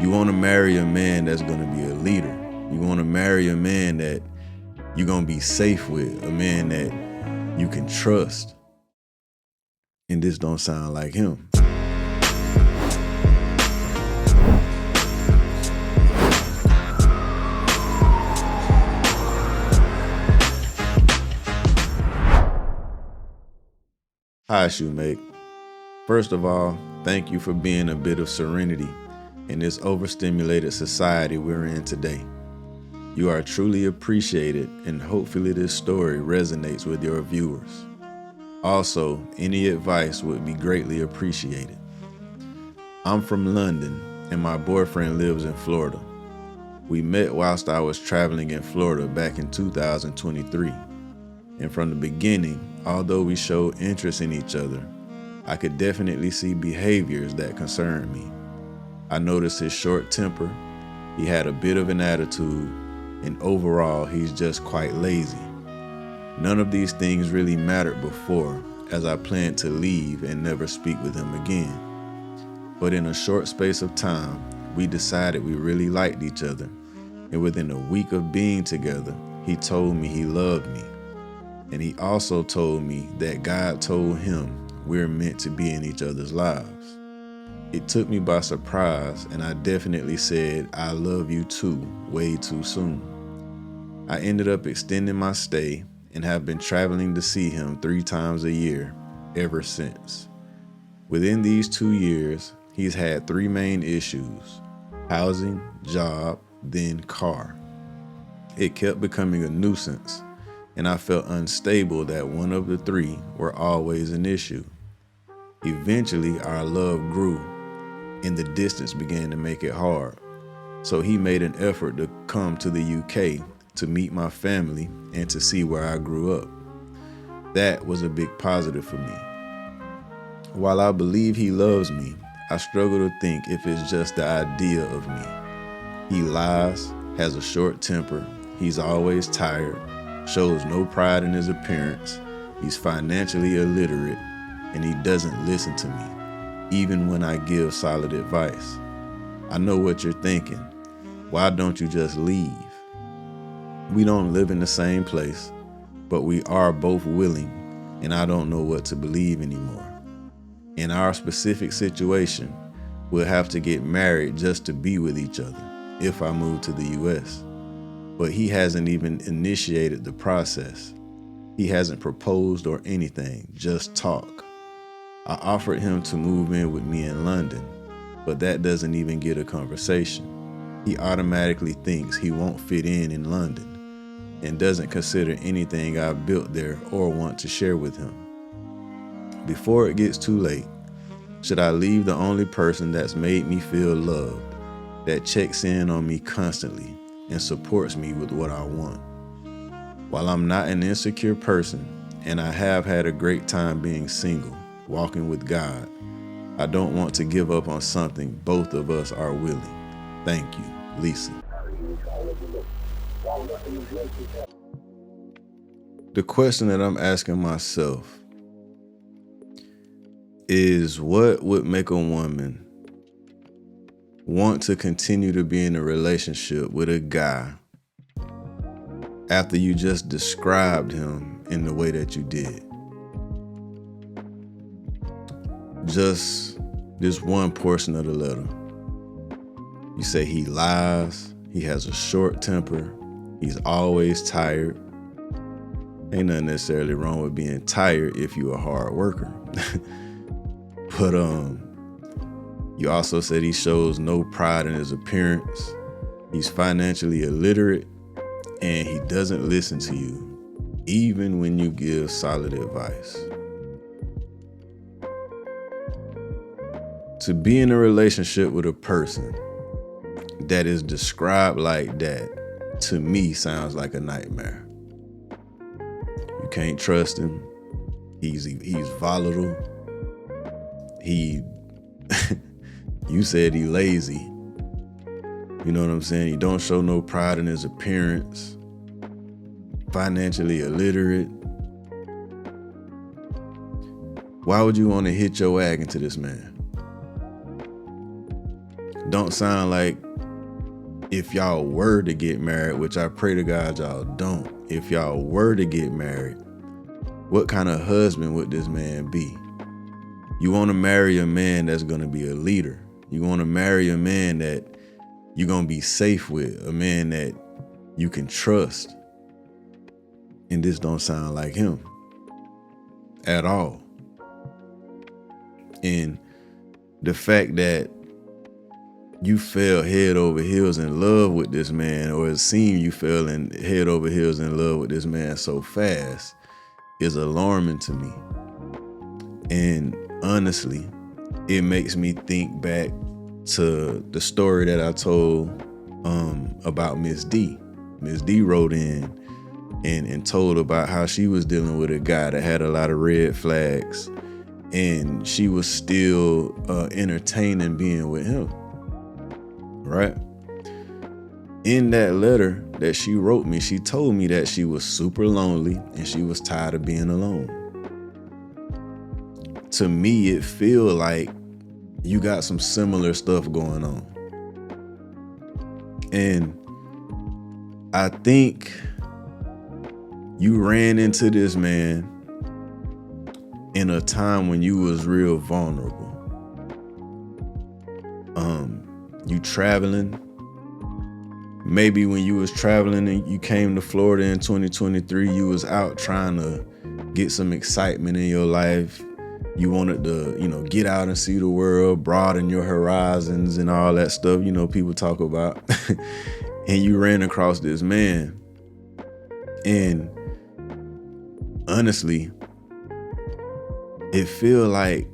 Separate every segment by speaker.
Speaker 1: You want to marry a man that's going to be a leader. You want to marry a man that you're going to be safe with, a man that you can trust. And this don't sound like him. Hi, Shumake. First of all, thank you for being a bit of serenity in this overstimulated society we're in today. You are truly appreciated, and hopefully this story resonates with your viewers. Also, any advice would be greatly appreciated. I'm from London, and my boyfriend lives in Florida. We met whilst I was traveling in Florida back in 2023. And from the beginning, although we showed interest in each other, I could definitely see behaviors that concerned me. I noticed his short temper, he had a bit of an attitude, and overall, he's just quite lazy. None of these things really mattered before, as I planned to leave and never speak with him again. But in a short space of time, we decided we really liked each other, and within a week of being together, he told me he loved me. And he also told me that God told him we're meant to be in each other's lives. It took me by surprise, and I definitely said, I love you too, way too soon. I ended up extending my stay and have been traveling to see him 3 times a year ever since. Within these 2 years, he's had 3 main issues: housing, job, then car. It kept becoming a nuisance, and I felt unstable that one of the 3 were always an issue. Eventually, our love grew, and the distance began to make it hard. So he made an effort to come to the UK to meet my family and to see where I grew up. That was a big positive for me. While I believe he loves me, I struggle to think if it's just the idea of me. He lies, has a short temper, he's always tired, shows no pride in his appearance, he's financially illiterate, and he doesn't listen to me, even when I give solid advice. I know what you're thinking. Why don't you just leave? We don't live in the same place, but we are both willing, and I don't know what to believe anymore. In our specific situation, we'll have to get married just to be with each other if I move to the US. But he hasn't even initiated the process. He hasn't proposed or anything, just talk. I offered him to move in with me in London, but that doesn't even get a conversation. He automatically thinks he won't fit in London and doesn't consider anything I've built there or want to share with him. Before it gets too late, should I leave the only person that's made me feel loved, that checks in on me constantly and supports me with what I want? While I'm not an insecure person, and I have had a great time being single, walking with God, I don't want to give up on something both of us are willing. Thank you, Lisa. The question that I'm asking myself is, what would make a woman want to continue to be in a relationship with a guy after you just described him in the way that you did? Just this one portion of the letter. You say he lies, he has a short temper, he's always tired. Ain't nothing necessarily wrong with being tired if you're a hard worker. But you also said he shows no pride in his appearance, he's financially illiterate, and he doesn't listen to you, even when you give solid advice. To be in a relationship with a person that is described like that, to me, sounds like a nightmare. You can't trust him. He's volatile. You said he lazy. You know what I'm saying? He don't show no pride in his appearance. Financially illiterate. Why would you want to hit your wagon to this man? don't sound like if y'all were to get married, which I pray to God y'all don't. If y'all were to get married, what kind of husband would this man be? You want to marry a man that's going to be a leader. You want to marry a man that you're going to be safe with, a man that you can trust. And this don't sound like him at all. And the fact that you fell head over heels in love with this man, or it seemed you fell head over heels in love with this man so fast, is alarming to me. And honestly, it makes me think back to the story that I told about Miss D. Miss D wrote in and told about how she was dealing with a guy that had a lot of red flags, and she was still entertaining being with him. Right? In that letter that she wrote me, she told me that she was super lonely and she was tired of being alone. To me, it feels like you got some similar stuff going on. And I think you ran into this man in a time when you was real vulnerable. You traveling. Maybe when you was traveling and you came to Florida in 2023, you was out trying to get some excitement in your life. You wanted to, get out and see the world, broaden your horizons and all that stuff, people talk about. And you ran across this man. And honestly, it feel like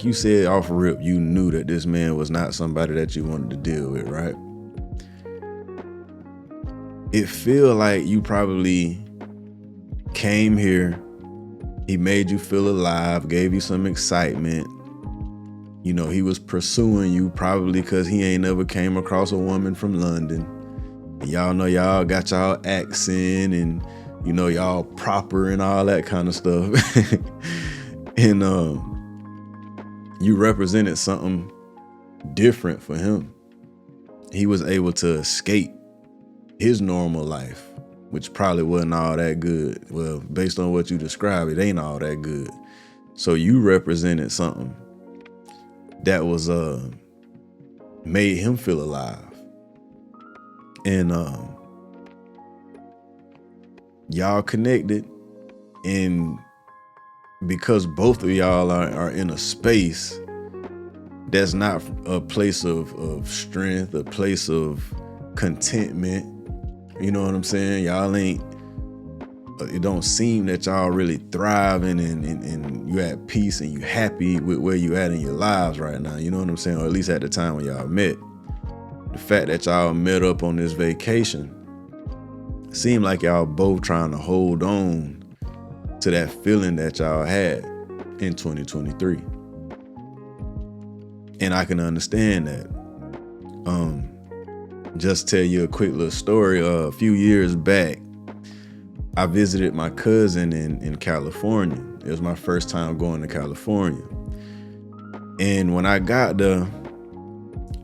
Speaker 1: you said off rip, you knew that this man was not somebody that you wanted to deal with, right? It feel like you probably came here, he made you feel alive, gave you some excitement. He was pursuing you probably because he ain't never came across a woman from London. And y'all know y'all got y'all accent and, y'all proper and all that kind of stuff. And you represented something different for him. He was able to escape his normal life, which probably wasn't all that good. Well, based on what you described, it ain't all that good. So you represented something that was made him feel alive. And y'all connected, and because both of y'all are in a space that's not a place of strength, a place of contentment. You know what I'm saying? Y'all ain't, it don't seem that y'all really thriving and you at peace and you happy with where you at in your lives right now. You know what I'm saying? Or at least at the time when y'all met. The fact that y'all met up on this vacation seemed like y'all both trying to hold on to that feeling that y'all had in 2023. And I can understand that. Just tell you a quick little story. A few years back, I visited my cousin in California. It was my first time going to California. And when I got there,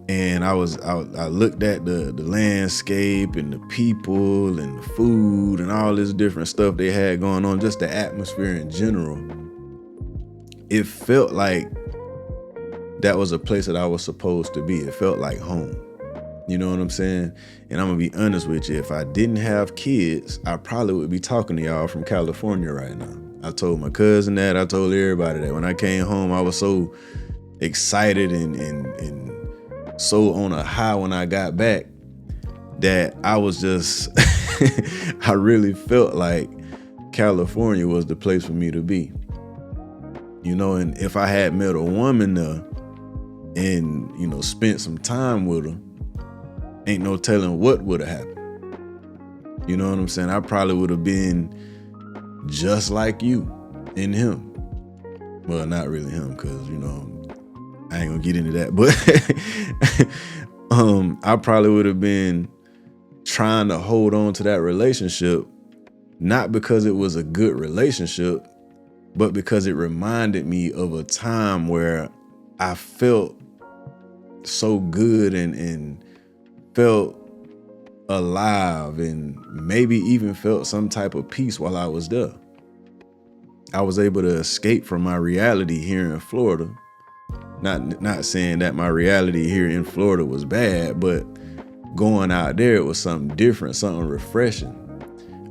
Speaker 1: and I looked at the landscape and the people and the food and all this different stuff they had going on, just the atmosphere in general. It felt like that was a place that I was supposed to be. It felt like home. You know what I'm saying? And I'm gonna be honest with you, if I didn't have kids, I probably would be talking to y'all from California right now. I told my cousin that, I told everybody that. When I came home, I was so excited and so on a high when I got back that I was just, I really felt like California was the place for me to be. And if I had met a woman there and, spent some time with her, ain't no telling what would have happened. You know what I'm saying? I probably would have been just like you and him. Well, not really him, because, I ain't gonna get into that. But I probably would have been trying to hold on to that relationship, not because it was a good relationship, but because it reminded me of a time where I felt so good and felt alive and maybe even felt some type of peace while I was there. I was able to escape from my reality here in Florida. Not saying that my reality here in Florida was bad, but going out there, it was something different, something refreshing.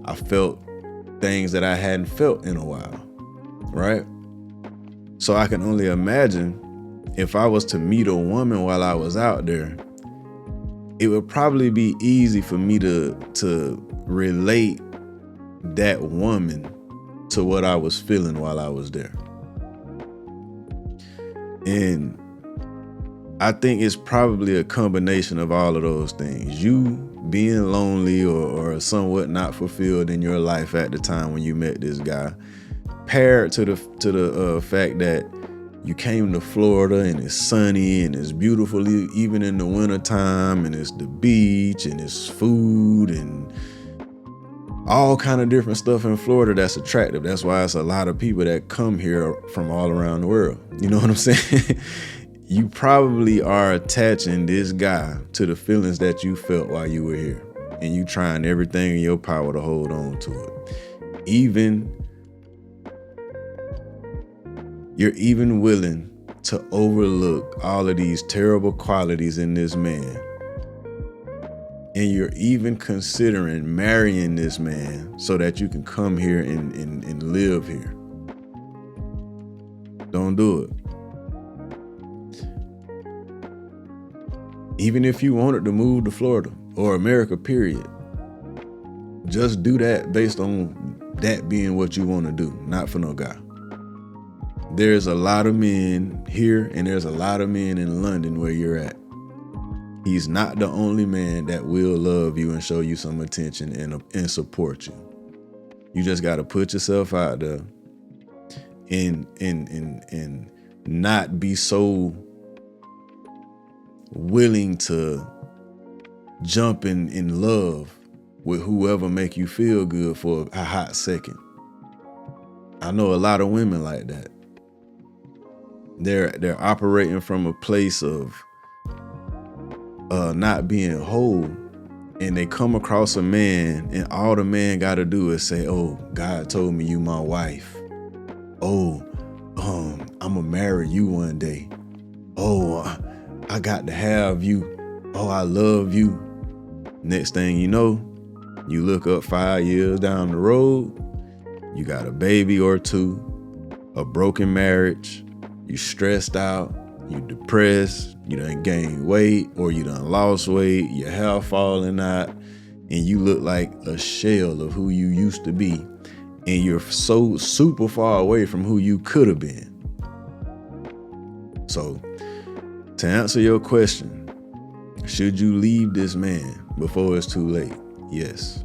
Speaker 1: I felt things that I hadn't felt in a while, right? So I can only imagine if I was to meet a woman while I was out there, it would probably be easy for me to relate that woman to what I was feeling while I was there. And I think it's probably a combination of all of those things. You being lonely or somewhat not fulfilled in your life at the time when you met this guy, paired to the fact that you came to Florida and it's sunny and it's beautiful even in the wintertime, and it's the beach and it's food and all kind of different stuff in Florida that's attractive. That's why it's a lot of people that come here from all around the world. You know what I'm saying? You probably are attaching this guy to the feelings that you felt while you were here, and you trying everything in your power to hold on to it. You're even willing to overlook all of these terrible qualities in this man. And you're even considering marrying this man so that you can come here and live here. Don't do it. Even if you wanted to move to Florida or America, period, just do that based on that being what you want to do, not for no guy. There's a lot of men here and there's a lot of men in London where you're at. He's not the only man that will love you and show you some attention and support you. You just got to put yourself out there and not be so willing to jump in love with whoever make you feel good for a hot second. I know a lot of women like that. They're operating from a place of not being whole, and they come across a man and all the man got to do is say, "Oh, God told me you my wife. Oh, I'm gonna marry you one day. Oh, I got to have you. Oh, I love you." Next thing you know, you look up 5 years down the road, you got a baby or two, a broken marriage, you stressed out, you depressed, you done gained weight or you done lost weight, your hair falling out, and you look like a shell of who you used to be. And you're so super far away from who you could have been. So, to answer your question, should you leave this man before it's too late? Yes.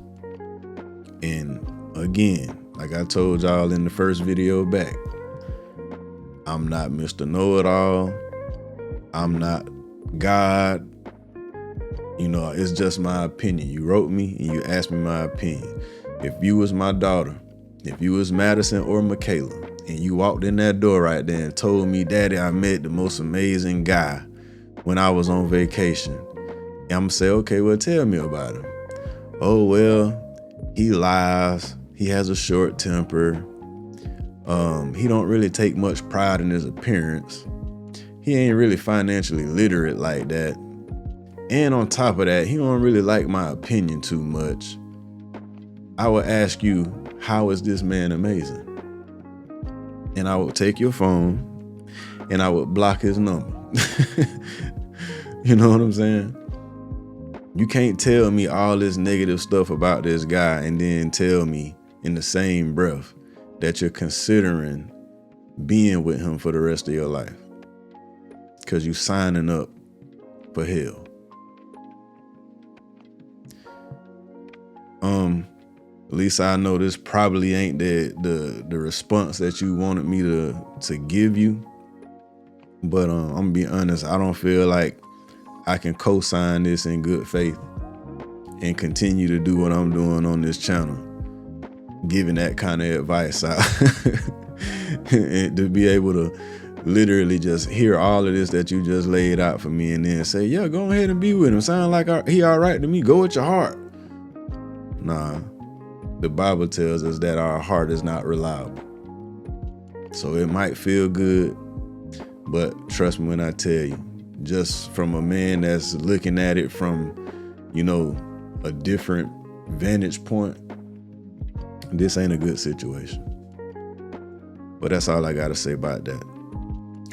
Speaker 1: And again, like I told y'all in the first video back, I'm not Mr. Know-It-All. I'm not God. You know, it's just my opinion. You wrote me and you asked me my opinion. If you was my daughter, if you was Madison or Michaela, and you walked in that door right there and told me, "Daddy, I met the most amazing guy when I was on vacation," and I'm gonna say, "Okay, well, tell me about him." "Oh, well, he lies. He has a short temper. He don't really take much pride in his appearance. He ain't really financially literate like that. And on top of that, he don't really like my opinion too much." I would ask you, how is this man amazing? And I would take your phone and I would block his number. You know what I'm saying? You can't tell me all this negative stuff about this guy and then tell me in the same breath that you're considering being with him for the rest of your life, because you signing up for hell. At least I know this probably ain't the response that you wanted me to give you. But I'm gonna be honest, I don't feel like I can co-sign this in good faith and continue to do what I'm doing on this channel, giving that kind of advice out. And to be able to literally just hear all of this that you just laid out for me and then say, yeah, go ahead and be with him. Sound like he all right to me. Go with your heart. Nah, the Bible tells us that our heart is not reliable. So it might feel good, but trust me when I tell you, just from a man that's looking at it from, a different vantage point, this ain't a good situation. But that's all I got to say about that.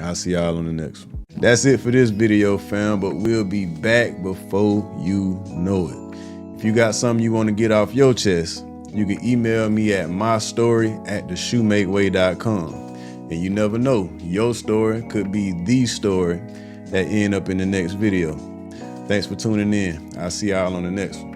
Speaker 1: I'll see y'all on the next one. That's it for this video, fam, but we'll be back before you know it. If you got something you want to get off your chest, you can email me at mystory@theshumakeway.com. And you never know, your story could be the story that end up in the next video. Thanks for tuning in. I'll see y'all on the next one.